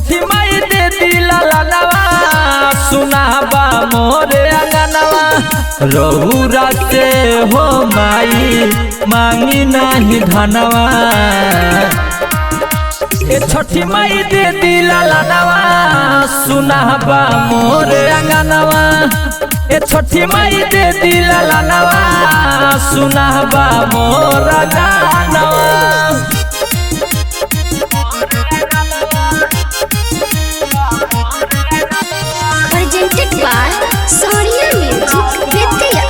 छठी माई दे दिला लानवा सुनाबा मोरे अंगनवा रहुरा से हो माई मांगी नहीं धनवा छठी माई दे दिला लानवा सुनाबा मोरे अंगनवा छठी माई दे दिला लानवा सुनाबा मोरा अंगनवा। Presented by Sonia Music Vidya।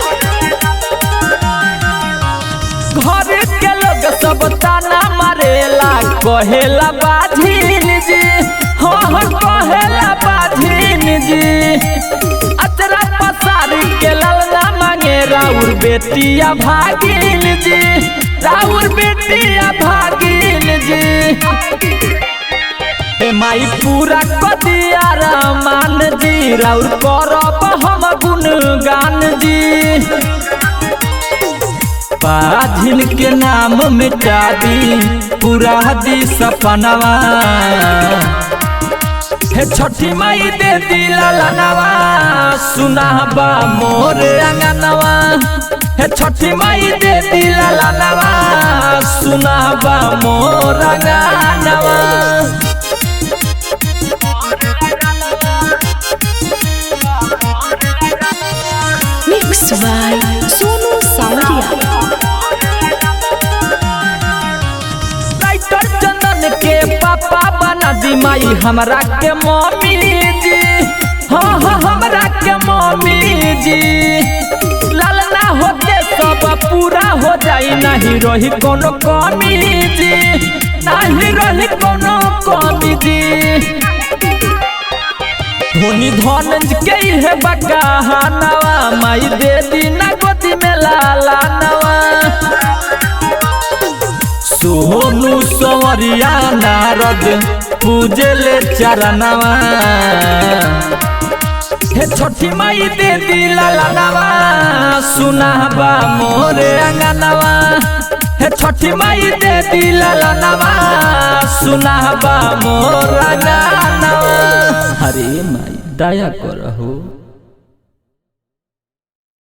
घर के लोग सब ताना मारेला कहेला बाझिन जी हो कहेला बाझिन जी अचरा पसारी के ललना मांगे राउर बेटिया भागिन जी राउर बेटिया भागिन जी माई पूरा कदिया रामान जी राउर करब हम गुणगान जी बाझिन के नाम मिटा दी पूरा दी सपनवा छठी माई दे दिला लानवा सुनाबा मोरे अंगनवा छठी माई दे दिला लानवा सुनाबा मोर अंगनवा। Mixed by Sonu Sawadia। चंदन के पापा बना दी माई हमरा के मम्मी जी हाँ हमरा के मम्मी जी लालना होते सब पूरा हो जाई नहीं रही कोनो कमी जी नहीं रही कोनो कमी जी धोनी धनंज के है बकानवा माई दे दी ना गोदी में लाला नवा सोनू सवरिया नारद पूजले चरणवा छठी माई दे दिला लानवा सुनाबा मोरे अंगनवा छठी माई दे दिला लानवा सुनाबा मोर अंगनवा। हरे माई दया करहु।